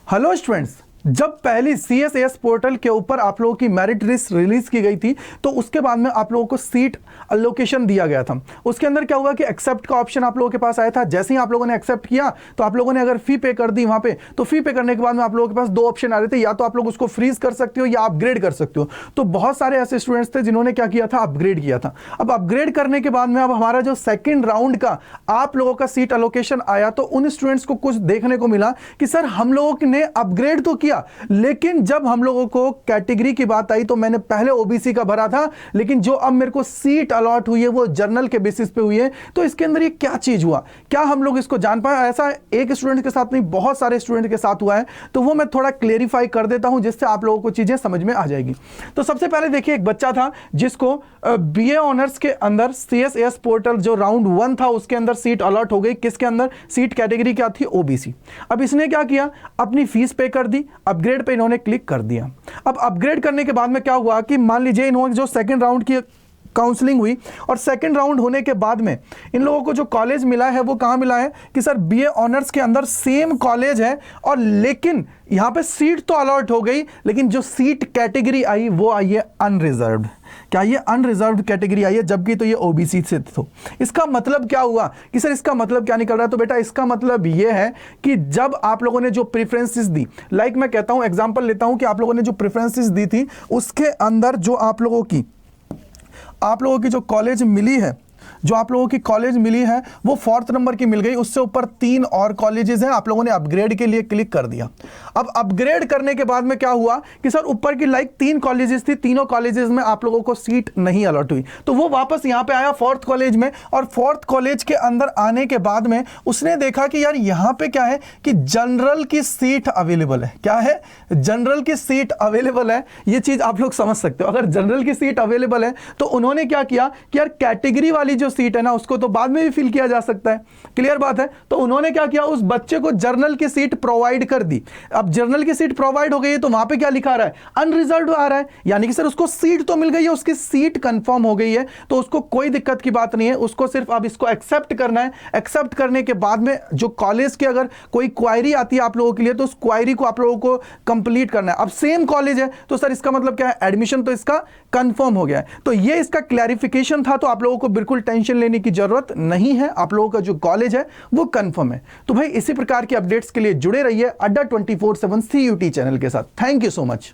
Hello students, जब पहली CSAS portal के ऊपर आप लोगों की मेरिट लिस्ट रिलीज की गई थी तो उसके बाद में आप लोगों को सीट अलोकेशन दिया गया था। उसके अंदर क्या हुआ कि एक्सेप्ट का ऑप्शन आप लोगों के पास आया था। जैसे ही आप लोगों ने एक्सेप्ट किया तो आप लोगों ने अगर फी पे कर दी वहां पे, तो फी पे करने के बाद में आप लोगों के पास दो ऑप्शन आ रहे थे, या तो आप लोग उसको फ्रीज कर सकते हो या अपग्रेड कर सकते हो। तो बहुत सारे ऐसे स्टूडेंट्स थे जिन्होंने क्या किया था, अपग्रेड किया था। अब अपग्रेड करने के बाद में अब हमारा जो सेकेंड राउंड का आप लोगों का सीट अलोकेशन आया तो उन स्टूडेंट्स को कुछ देखने को मिला कि सर हम लोगों ने अपग्रेड तो किया, लेकिन जब हम लोगों को कैटेगरी की बात आई तो मैंने पहले ओबीसी का भरा था, लेकिन जो अब मेरे को सीट अलॉट हुई है वो जनरल के बेसिस पे हुई है। तो इसके अंदर ये क्या चीज हुआ, क्या हम लोग इसको जान पाए? ऐसा एक स्टूडेंट के साथ नहीं, बहुत सारे स्टूडेंट के साथ हुआ है। तो वो मैं थोड़ा क्लेरिफाई कर देता हूं जिससे आप लोगों को चीजें समझ में आ जाएगी। तो सबसे पहले देखिए, एक बच्चा था जिसको बीए ऑनर्स के अंदर CSAS पोर्टल जो राउंड 1 था उसके अंदर सीट अलॉट हो गई। किसके अंदर? सीट कैटेगरी क्या थी? ओबीसी। अब इसने क्या किया, अपनी फीस पे कर दी, अपग्रेड पे इन्होंने क्लिक कर दिया। अब अपग्रेड करने के बाद में क्या हुआ कि मान लीजिए इन्होंने जो सेकंड राउंड की काउंसलिंग हुई और सेकंड राउंड होने के बाद में इन लोगों को जो कॉलेज मिला है वो कहां मिला है कि सर बीए ऑनर्स के अंदर सेम कॉलेज है, और लेकिन यहां पे सीट तो अलॉट हो गई, लेकिन जो सीट कैटेगरी आई वो आई है अनरिजर्व्ड। क्या ये अनरिजर्व्ड कैटेगरी आई है, जबकि तो ये ओबीसी से तो इसका मतलब क्या हुआ कि सर इसका मतलब क्या निकल रहा है? तो बेटा इसका मतलब ये है कि जब आप लोगों ने जो प्रेफरेंसेस दी, लाइक मैं कहता हूं, एग्जांपल लेता हूं कि आप लोगों ने जो प्रेफरेंसेस दी थी उसके अंदर जो आप लोगों की जो कॉलेज मिली है, जो आप लोगों की कॉलेज मिली है वो 4th नंबर की मिल गई। उससे ऊपर 3 और कॉलेजेस हैं, आप लोगों ने अपग्रेड के लिए क्लिक कर दिया। अब अपग्रेड करने के बाद में क्या हुआ कि सर ऊपर की लाइक 3 कॉलेजेस थी, तीनों कॉलेजेस में आप लोगों को सीट नहीं अलॉट हुई, तो वो वापस यहां पे आया 4th कॉलेज में। और 4th कॉलेज के अंदर आने के बाद में उसने देखा कि यार यहां पे क्या है कि जनरल की सीट अवेलेबल है। क्या है? जनरल की सीट अवेलेबल है। ये चीज आप लोग समझ सकते हो। अगर जनरल की सीट अवेलेबल है तो उन्होंने क्या किया कि यार कैटेगरी वाली जो सीट है ना उसको तो बाद में भी फिल किया जा सकता है, क्लियर बात है। तो उन्होंने क्या किया, उस बच्चे को जर्नल की सीट प्रोवाइड कर दी। अब जर्नल की सीट प्रोवाइड हो गई है तो वहां पे क्या लिखा रहा है? अनरिजर्व्ड आ रहा है, यानी कि सर उसको सीट तो मिल गई है, उसकी सीट कंफर्म हो गई है, तो उसको कोई दिक्कत की बात नहीं है। उसको सिर्फ अब इसको एक्सेप्ट करना है। एक्सेप्ट करने के बाद में जो कॉलेज की अगर कोई क्वायरी आती है आप लोगों के लिए तो उस क्वायरी को आप लोगों को कंप्लीट करना है। अब सेम कॉलेज है तो सर इसका मतलब क्या है? एडमिशन तो इसका कंफर्म हो गया है। तो ये इसका क्लैरिफिकेशन था, तो आप लोगों को बिल्कुल टेंशन लेने की जरूरत नहीं है, आप लोगों का जो कॉलेज है वो कंफर्म है। तो भाई इसी प्रकार की अपडेट्स के लिए जुड़े रहिए अड्डा 24/7 CUT चैनल के साथ। Thank you so much.